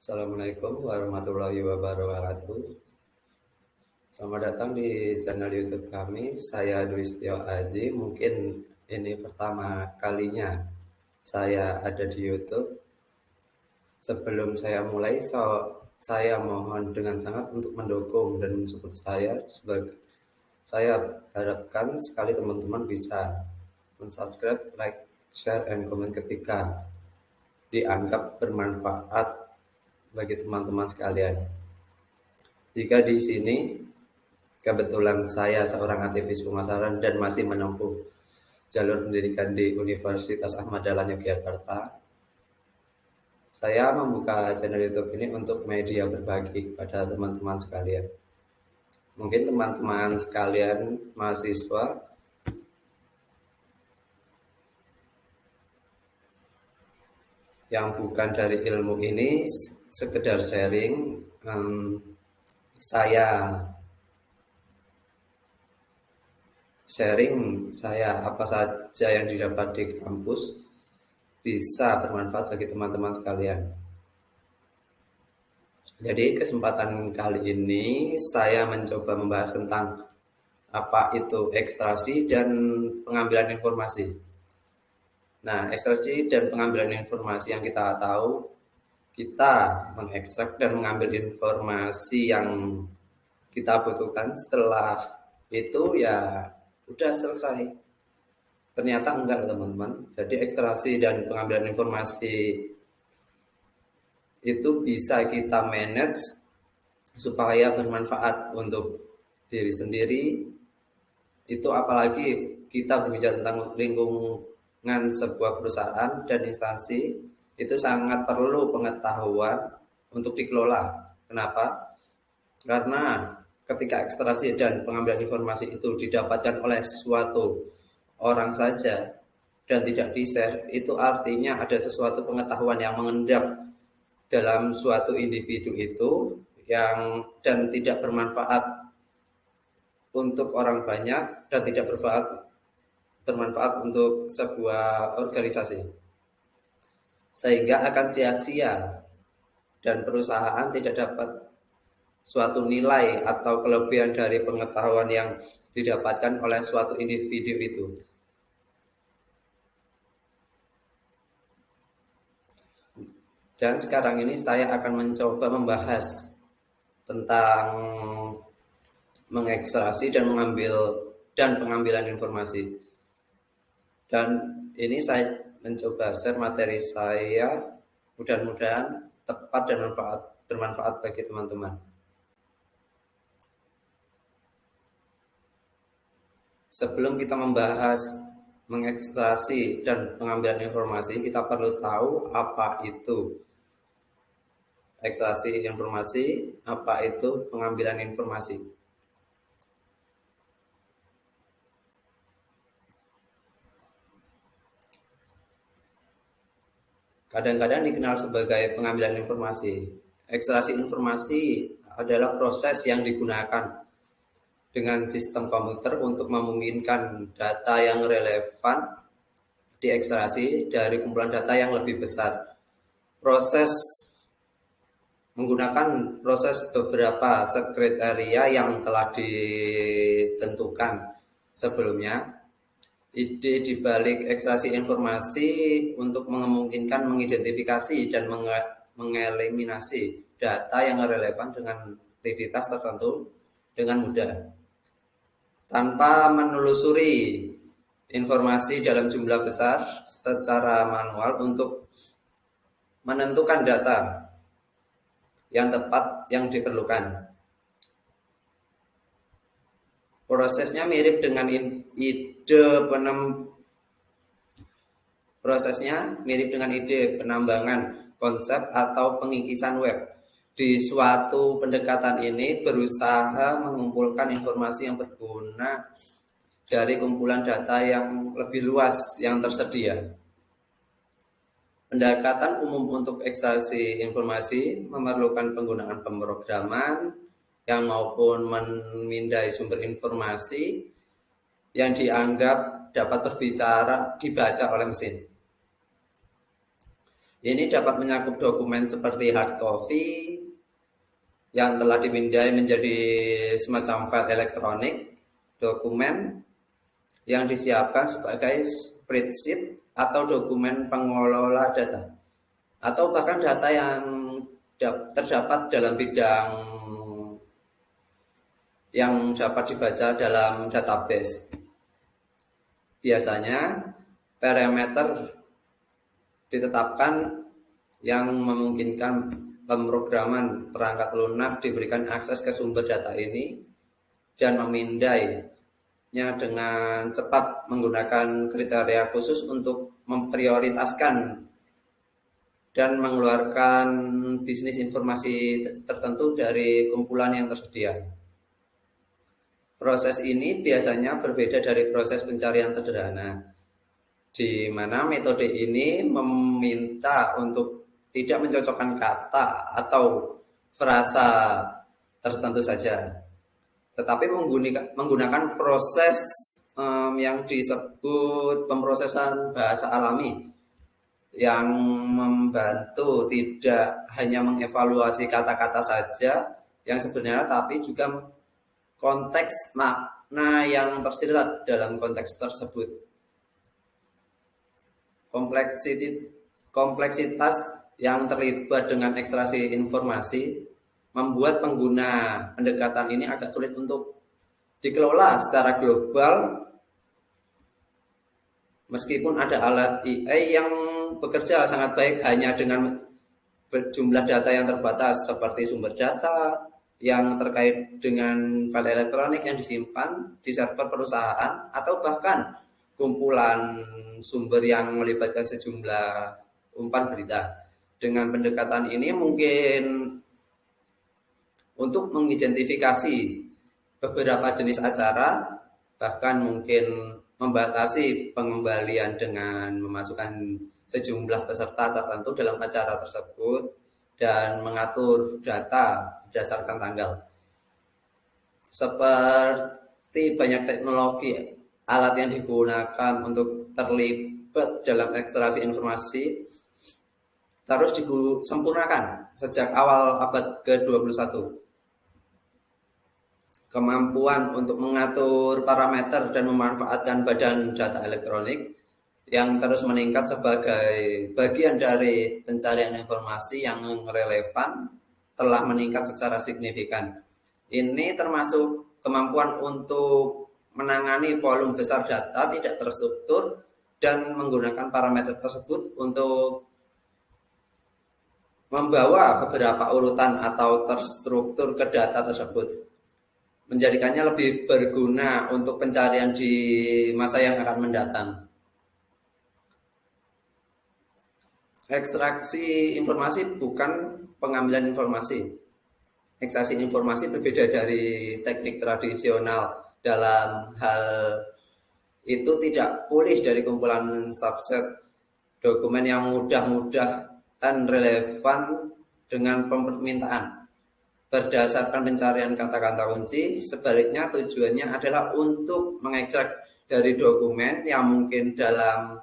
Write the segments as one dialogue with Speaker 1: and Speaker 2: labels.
Speaker 1: Assalamualaikum warahmatullahi wabarakatuh. Selamat datang di channel YouTube kami. Saya Dwi Setio Aji. Mungkin ini pertama kalinya saya ada di YouTube. Sebelum saya mulai, saya mohon dengan sangat untuk mendukung dan mensupport saya. Saya harapkan sekali teman-teman bisa mensubscribe, like, share, and komen ketika dianggap bermanfaat bagi teman-teman sekalian. Jika di sini kebetulan saya seorang aktivis pemasaran dan masih menempuh jalur pendidikan di Universitas Ahmad Dahlan Yogyakarta, saya membuka channel YouTube ini untuk media berbagi pada teman-teman sekalian. Mungkin teman-teman sekalian mahasiswa yang bukan dari ilmu ini sekedar sharing, saya apa saja yang didapat di kampus bisa bermanfaat bagi teman-teman sekalian. Jadi kesempatan kali ini saya mencoba membahas tentang apa itu ekstraksi dan pengambilan informasi. Nah, ekstraksi dan pengambilan informasi yang kita tahu, kita mengekstrak dan mengambil informasi yang kita butuhkan, setelah itu ya udah selesai. Ternyata enggak, teman-teman. Jadi ekstraksi dan pengambilan informasi itu bisa kita manage supaya bermanfaat untuk diri sendiri. Itu apalagi kita berbicara tentang lingkungan sebuah perusahaan dan instansi, itu sangat perlu pengetahuan untuk dikelola. Kenapa? Karena ketika ekstraksi dan pengambilan informasi itu didapatkan oleh suatu orang saja dan tidak di-share, itu artinya ada sesuatu pengetahuan yang mengendap dalam suatu individu itu dan tidak bermanfaat untuk orang banyak dan tidak bermanfaat untuk sebuah organisasi, sehingga akan sia-sia dan perusahaan tidak dapat suatu nilai atau kelebihan dari pengetahuan yang didapatkan oleh suatu individu itu. Dan sekarang ini saya akan mencoba membahas tentang mengekstraksi dan pengambilan informasi. Dan ini saya mencoba share materi saya, mudah-mudahan tepat dan bermanfaat bagi teman-teman. Sebelum kita membahas mengekstraksi dan pengambilan informasi, kita perlu tahu apa itu ekstraksi informasi, apa itu pengambilan informasi. Kadang-kadang dikenal sebagai pengambilan informasi. Ekstraksi informasi adalah proses yang digunakan dengan sistem komputer untuk memungkinkan data yang relevan diekstraksi dari kumpulan data yang lebih besar. Menggunakan proses beberapa kriteria yang telah ditentukan sebelumnya. Ide dibalik ekstraksi informasi untuk memungkinkan mengidentifikasi dan mengeliminasi data yang relevan dengan aktivitas tertentu dengan mudah, tanpa menelusuri informasi dalam jumlah besar secara manual untuk menentukan data yang tepat yang diperlukan. Prosesnya mirip dengan ide penambangan konsep atau pengikisan web. Di suatu pendekatan ini berusaha mengumpulkan informasi yang berguna dari kumpulan data yang lebih luas yang tersedia. Pendekatan umum untuk ekstraksi informasi memerlukan penggunaan pemrograman yang maupun memindai sumber informasi yang dianggap dapat dibaca oleh mesin. Ini dapat mencakup dokumen seperti hard copy yang telah dipindai menjadi semacam file elektronik, dokumen yang disiapkan sebagai spreadsheet atau dokumen pengelola data, atau bahkan data yang terdapat dalam bidang yang dapat dibaca dalam database. Biasanya parameter ditetapkan yang memungkinkan pemrograman perangkat lunak diberikan akses ke sumber data ini dan memindainya dengan cepat menggunakan kriteria khusus untuk memprioritaskan dan mengeluarkan bisnis informasi tertentu dari kumpulan yang tersedia. Proses ini biasanya berbeda dari proses pencarian sederhana, di mana metode ini meminta untuk tidak mencocokkan kata atau frasa tertentu saja, tetapi menggunakan proses yang disebut pemrosesan bahasa alami, yang membantu tidak hanya mengevaluasi kata-kata saja yang sebenarnya, tapi juga konteks makna yang tersirat dalam konteks tersebut. Kompleksitas yang terlibat dengan ekstraksi informasi membuat pengguna pendekatan ini agak sulit untuk dikelola secara global, meskipun ada alat AI yang bekerja sangat baik hanya dengan jumlah data yang terbatas, seperti sumber data yang terkait dengan file elektronik yang disimpan di server perusahaan, atau bahkan kumpulan sumber yang melibatkan sejumlah umpan berita. Dengan pendekatan ini mungkin untuk mengidentifikasi beberapa jenis acara, bahkan mungkin membatasi pengembalian dengan memasukkan sejumlah peserta tertentu dalam acara tersebut dan mengatur data berdasarkan tanggal. Seperti banyak teknologi alat yang digunakan untuk terlibat dalam ekstraksi informasi terus disempurnakan sejak awal abad ke-21. Kemampuan untuk mengatur parameter dan memanfaatkan badan data elektronik yang terus meningkat sebagai bagian dari pencarian informasi yang relevan telah meningkat secara signifikan. Ini termasuk kemampuan untuk menangani volume besar data tidak terstruktur dan menggunakan parameter tersebut untuk membawa beberapa urutan atau terstruktur ke data tersebut, menjadikannya lebih berguna untuk pencarian di masa yang akan mendatang. Ekstraksi informasi bukan pengambilan informasi. Ekstraksi informasi berbeda dari teknik tradisional. Dalam hal itu tidak pulih dari kumpulan subset dokumen yang mudah dan relevan dengan permintaan berdasarkan pencarian kata-kata kunci. Sebaliknya tujuannya adalah untuk mengekstrak dari dokumen yang mungkin dalam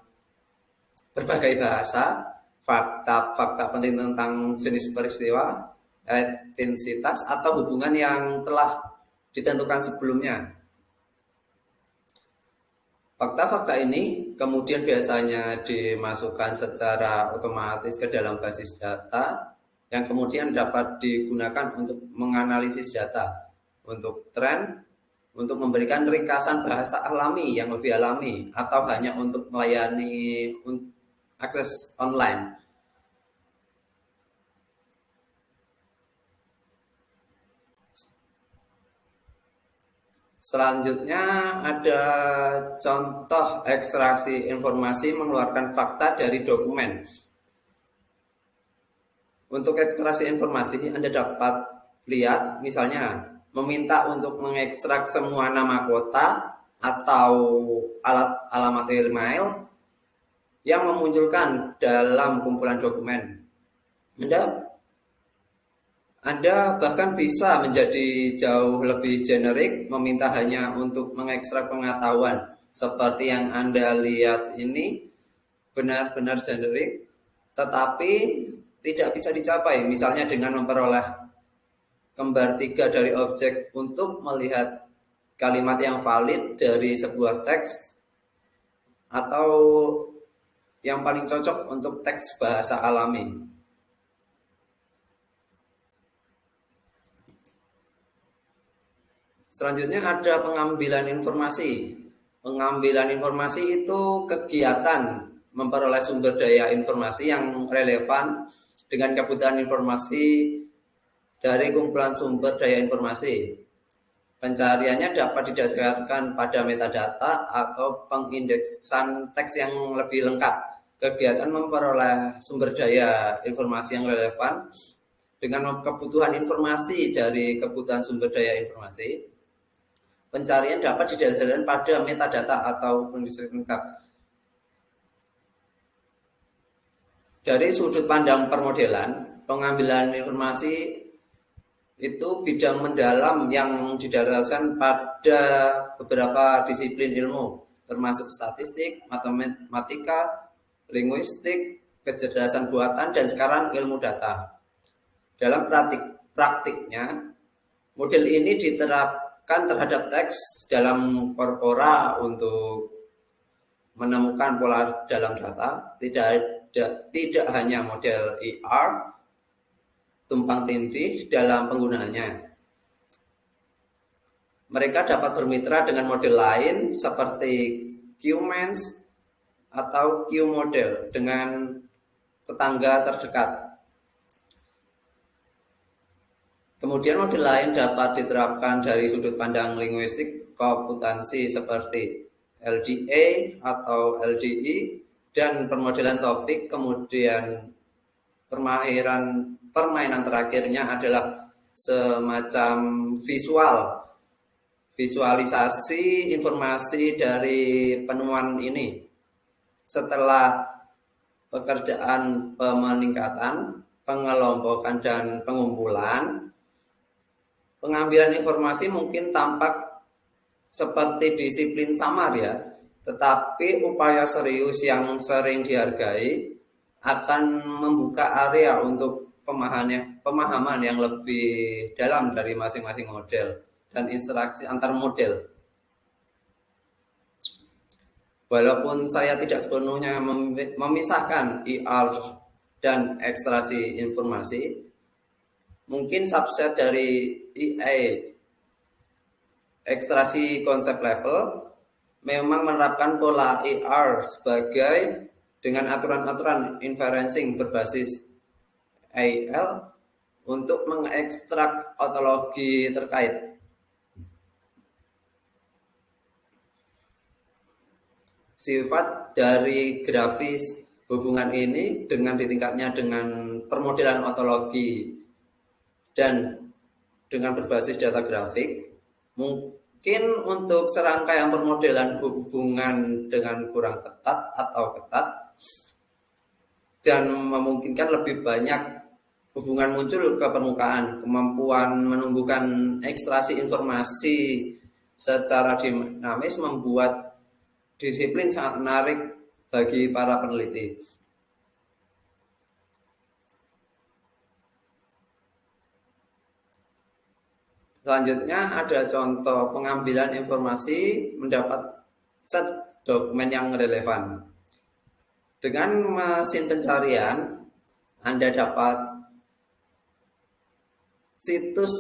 Speaker 1: berbagai bahasa fakta penting tentang jenis peristiwa, intensitas, atau hubungan yang telah ditentukan sebelumnya. Fakta-fakta ini kemudian biasanya dimasukkan secara otomatis ke dalam basis data yang kemudian dapat digunakan untuk menganalisis data, untuk tren, untuk memberikan ringkasan bahasa alami yang lebih alami, atau hanya untuk melayani akses online. Selanjutnya ada contoh ekstraksi informasi mengeluarkan fakta dari dokumen. Untuk ekstraksi informasi Anda dapat lihat misalnya meminta untuk mengekstrak semua nama kota atau alamat email yang memunculkan dalam kumpulan dokumen. Anda bahkan bisa menjadi jauh lebih generik, meminta hanya untuk mengekstrak pengetahuan seperti yang Anda lihat ini, benar-benar generik. tetapi tidak bisa dicapai, misalnya dengan memperoleh kembar 3 dari objek untuk melihat kalimat yang valid dari sebuah teks, atau yang paling cocok untuk teks bahasa alami. Selanjutnya ada pengambilan informasi. Pengambilan informasi itu kegiatan memperoleh sumber daya informasi yang relevan dengan kebutuhan informasi dari kumpulan sumber daya informasi. Pencariannya dapat didasarkan pada metadata atau pengindeksan teks yang lebih lengkap. Kegiatan memperoleh sumber daya informasi yang relevan dengan kebutuhan informasi dari kebutuhan sumber daya informasi. Pencarian dapat didasarkan pada metadata atau pengindeksan lengkap. Dari sudut pandang permodelan, pengambilan informasi itu bidang mendalam yang didasarkan pada beberapa disiplin ilmu, termasuk statistik, matematika, linguistik, kecerdasan buatan, dan sekarang ilmu data. Dalam praktiknya, model ini diterapkan terhadap teks dalam korpora untuk menemukan pola dalam data. Tidak hanya model ER tumpang tindih dalam penggunaannya. Mereka dapat bermitra dengan model lain seperti Q-Mens atau Q-Model dengan tetangga terdekat. Kemudian model lain dapat diterapkan dari sudut pandang linguistik komputansi seperti LDA atau LDE dan permodelan topik. Kemudian permainan terakhirnya adalah semacam visualisasi informasi dari penemuan ini. Setelah pekerjaan pemeningkatan, pengelompokan, dan pengumpulan, pengambilan informasi mungkin tampak seperti disiplin samar ya, tetapi upaya serius yang sering dihargai akan membuka area untuk pemahaman yang lebih dalam dari masing-masing model dan interaksi antar model. Walaupun saya tidak sepenuhnya memisahkan ER dan ekstraksi informasi, mungkin subset dari EA, ekstraksi konsep level, memang menerapkan pola ER sebagai dengan aturan-aturan inferencing berbasis AL untuk mengekstrak ontologi terkait. Sifat dari grafis hubungan ini dengan ditingkatnya dengan permodelan ontologi dan dengan berbasis data grafik, mungkin untuk serangkaian permodelan hubungan dengan kurang ketat atau ketat, dan memungkinkan lebih banyak hubungan muncul ke permukaan. Kemampuan menumbuhkan ekstraksi informasi secara dinamis membuat disiplin sangat menarik bagi para peneliti. Selanjutnya ada contoh pengambilan informasi mendapat set dokumen yang relevan. Dengan mesin pencarian, Anda dapat situs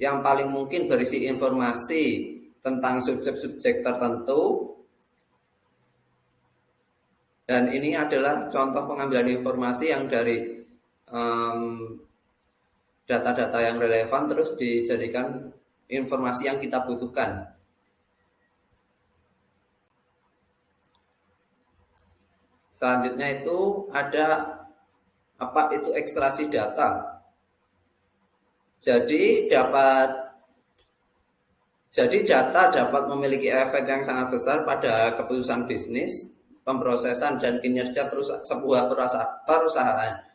Speaker 1: yang paling mungkin berisi informasi tentang subjek-subjek tertentu. Dan ini adalah contoh pengambilan informasi yang dari data-data yang relevan terus dijadikan informasi yang kita butuhkan. Selanjutnya itu ada apa itu ekstraksi data. Jadi data dapat memiliki efek yang sangat besar pada keputusan bisnis, pemrosesan, dan kinerja sebuah perusahaan.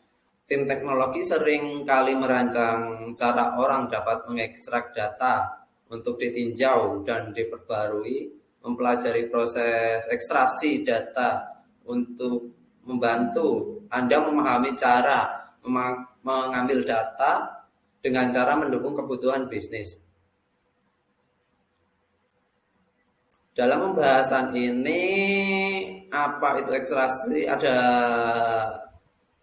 Speaker 1: Tim teknologi sering kali merancang cara orang dapat mengekstrak data untuk ditinjau dan diperbarui, mempelajari proses ekstraksi data untuk membantu Anda memahami cara mengambil data dengan cara mendukung kebutuhan bisnis. Dalam pembahasan ini, apa itu ekstraksi? Ada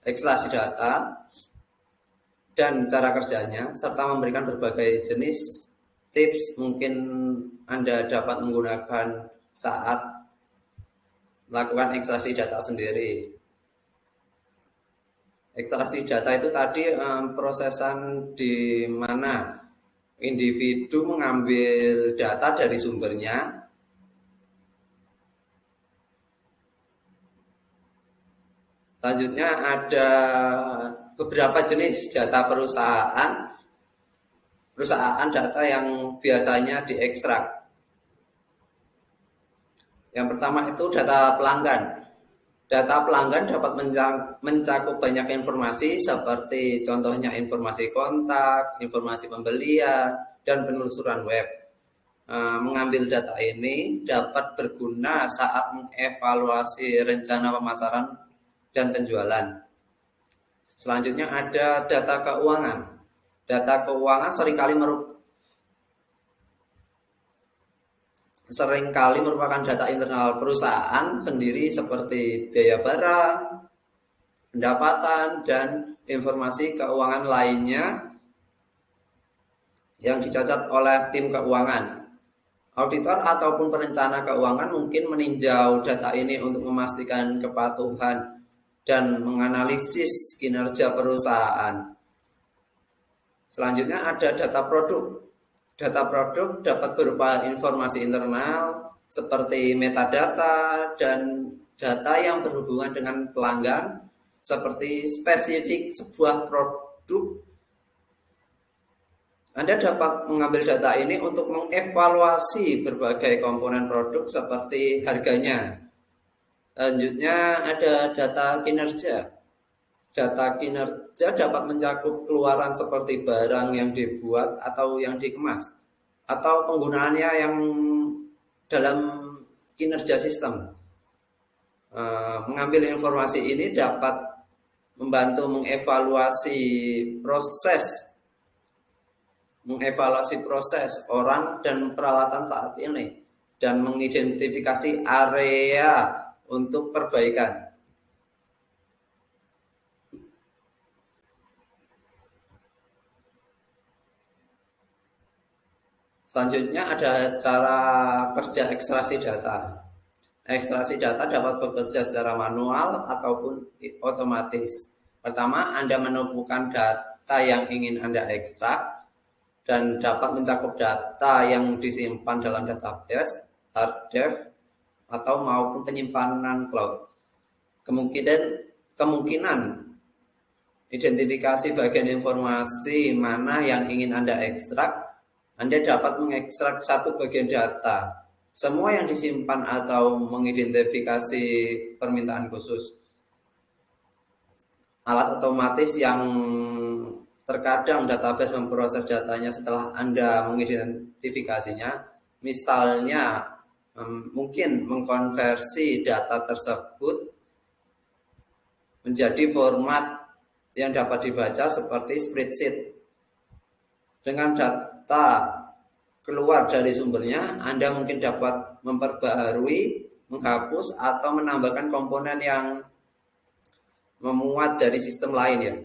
Speaker 1: ekstraksi data dan cara kerjanya, serta memberikan berbagai jenis tips mungkin Anda dapat menggunakan saat melakukan ekstraksi data sendiri. Ekstraksi data itu tadi prosesan di mana individu mengambil data dari sumbernya, selanjutnya ada beberapa jenis data perusahaan data yang biasanya diekstrak. Yang pertama itu data pelanggan. Data pelanggan dapat mencakup banyak informasi seperti contohnya informasi kontak, informasi pembelian, dan penelusuran web. Mengambil data ini dapat berguna saat mengevaluasi rencana pemasaran dan penjualan. Selanjutnya ada data keuangan. Data keuangan seringkali merupakan data internal perusahaan sendiri seperti biaya barang, pendapatan, dan informasi keuangan lainnya yang dicatat oleh tim keuangan. Auditor ataupun perencana keuangan mungkin meninjau data ini untuk memastikan kepatuhan dan menganalisis kinerja perusahaan. Selanjutnya ada data produk. Data produk dapat berupa informasi internal seperti metadata dan data yang berhubungan dengan pelanggan seperti spesifik sebuah produk. Anda dapat mengambil data ini untuk mengevaluasi berbagai komponen produk seperti harganya. Selanjutnya ada data kinerja. Data kinerja dapat mencakup keluaran seperti barang yang dibuat atau yang dikemas, atau penggunaannya yang dalam kinerja sistem. Mengambil informasi ini dapat membantu mengevaluasi proses orang dan peralatan saat ini, dan mengidentifikasi area untuk perbaikan. Selanjutnya ada cara kerja ekstraksi data. Ekstraksi data dapat bekerja secara manual ataupun otomatis. Pertama, Anda menemukan data yang ingin Anda ekstrak dan dapat mencakup data yang disimpan dalam database, hard disk, atau maupun penyimpanan cloud. Kemungkinan identifikasi bagian informasi mana yang ingin Anda ekstrak. Anda dapat mengekstrak satu bagian data, semua yang disimpan atau mengidentifikasi permintaan khusus. Alat otomatis yang terkadang database memproses datanya setelah Anda mengidentifikasinya, misalnya mungkin mengkonversi data tersebut menjadi format yang dapat dibaca seperti spreadsheet. Dengan data keluar dari sumbernya, Anda mungkin dapat memperbaharui, menghapus, atau menambahkan komponen yang memuat dari sistem lain ya.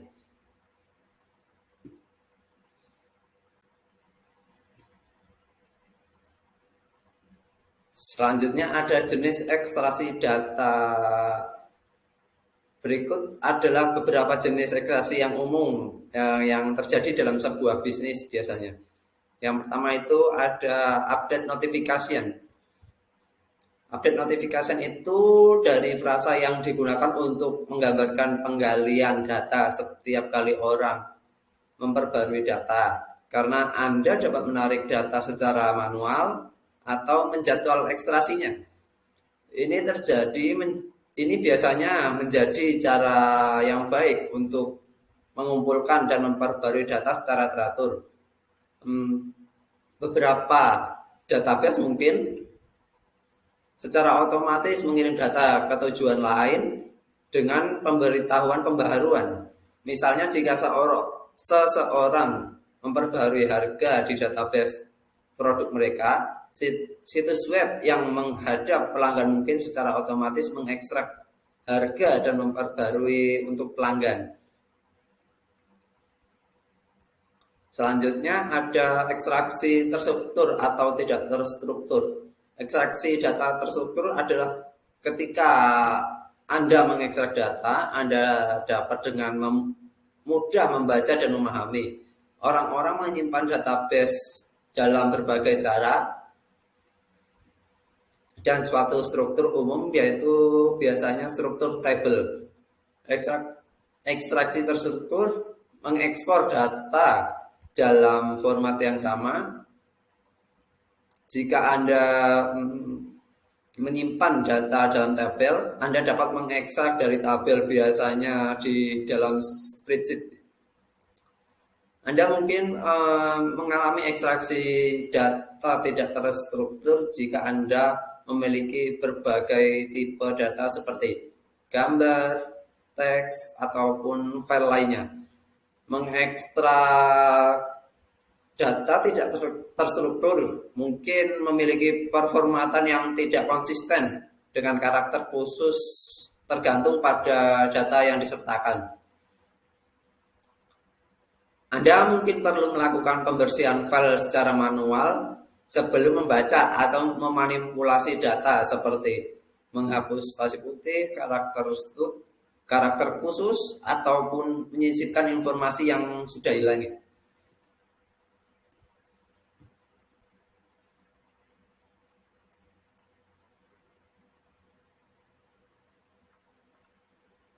Speaker 1: Selanjutnya ada jenis ekstraksi data. Berikut adalah beberapa jenis ekstraksi yang umum yang terjadi dalam sebuah bisnis biasanya. Yang pertama itu ada update notification. Update notification itu dari frasa yang digunakan untuk menggambarkan penggalian data setiap kali orang memperbarui data. Karena Anda dapat menarik data secara manual atau menjadwal ekstraksinya. Ini biasanya menjadi cara yang baik untuk mengumpulkan dan memperbarui data secara teratur. Beberapa database mungkin secara otomatis mengirim data ke tujuan lain dengan pemberitahuan pembaharuan. Misalnya jika seseorang memperbarui harga di database produk mereka, situs web yang menghadap pelanggan mungkin secara otomatis mengekstrak harga dan memperbarui untuk pelanggan. Selanjutnya ada ekstraksi terstruktur atau tidak terstruktur. Ekstraksi data terstruktur adalah ketika Anda mengekstrak data, Anda dapat dengan mudah membaca dan memahami. Orang-orang menyimpan database dalam berbagai cara, dan suatu struktur umum yaitu biasanya struktur table. Ekstraksi terstruktur mengekspor data dalam format yang sama. Jika Anda menyimpan data dalam tabel, Anda dapat mengekstrak dari tabel biasanya di dalam spreadsheet. Anda mungkin mengalami ekstraksi data tidak terstruktur jika Anda memiliki berbagai tipe data seperti gambar, teks, ataupun file lainnya. Mengekstrak data tidak terstruktur mungkin memiliki performatan yang tidak konsisten dengan karakter khusus tergantung pada data yang disertakan. Anda mungkin perlu melakukan pembersihan file secara manual sebelum membaca atau memanipulasi data seperti menghapus spasi putih, karakter khusus, ataupun menyisipkan informasi yang sudah hilang.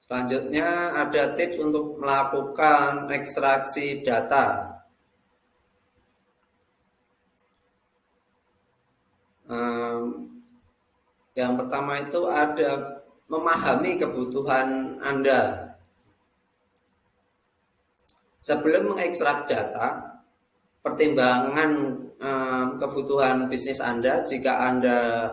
Speaker 1: Selanjutnya ada tips untuk melakukan ekstraksi data. Yang pertama itu ada memahami kebutuhan Anda. Sebelum mengekstrak data, pertimbangan kebutuhan bisnis Anda. Jika Anda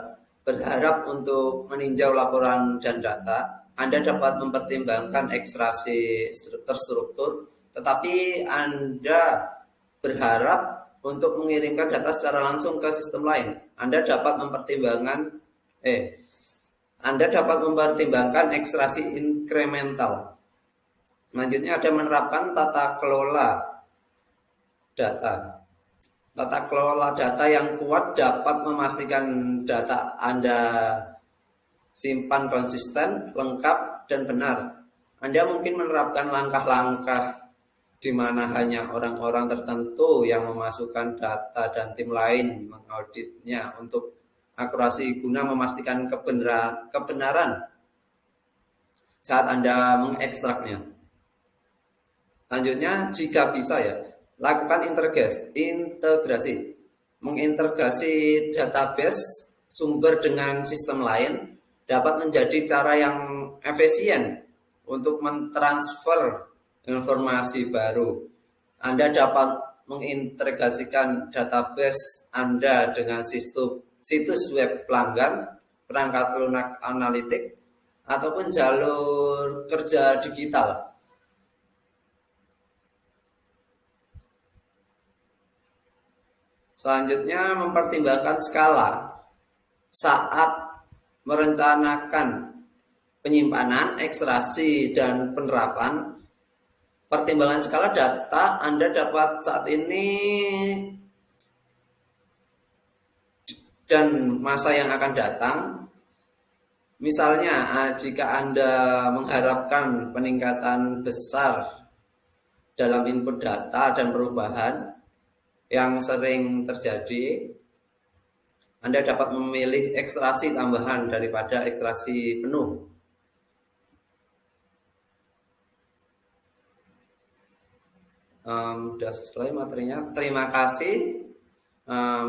Speaker 1: berharap untuk meninjau laporan dan data, Anda dapat mempertimbangkan ekstraksi terstruktur, tetapi Anda berharap untuk mengirimkan data secara langsung ke sistem lain. Anda dapat mempertimbangkan ekstraksi inkremental. Selanjutnya ada menerapkan tata kelola data. Tata kelola data yang kuat dapat memastikan data Anda simpan konsisten, lengkap, dan benar. Anda mungkin menerapkan langkah-langkah di mana hanya orang-orang tertentu yang memasukkan data dan tim lain mengauditnya untuk akurasi guna memastikan kebenaran saat Anda mengekstraknya. Selanjutnya, jika bisa lakukan integrasi. Mengintegrasi database sumber dengan sistem lain dapat menjadi cara yang efisien untuk mentransfer informasi baru. Anda dapat mengintegrasikan database Anda dengan situs web pelanggan, perangkat lunak analitik, ataupun jalur kerja digital. Selanjutnya, mempertimbangkan skala saat merencanakan penyimpanan, ekstraksi, dan penerapan. Pertimbangan skala data Anda dapat saat ini dan masa yang akan datang. Misalnya, jika Anda mengharapkan peningkatan besar dalam input data dan perubahan yang sering terjadi, Anda dapat memilih ekstraksi tambahan daripada ekstraksi penuh. Sudah selesai materinya. Terima kasih.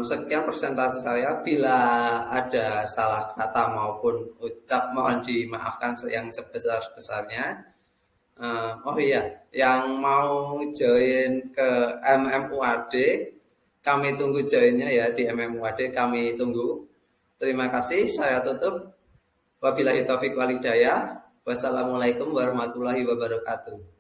Speaker 1: Sekian presentasi saya. Bila ada salah kata maupun ucap, mohon dimaafkan yang sebesar-besarnya. Yang mau join ke MMUAD, kami tunggu joinnya di MMUAD, kami tunggu. Terima kasih, saya tutup. Wabillahi taufiq walhidayah. Wassalamualaikum warahmatullahi wabarakatuh.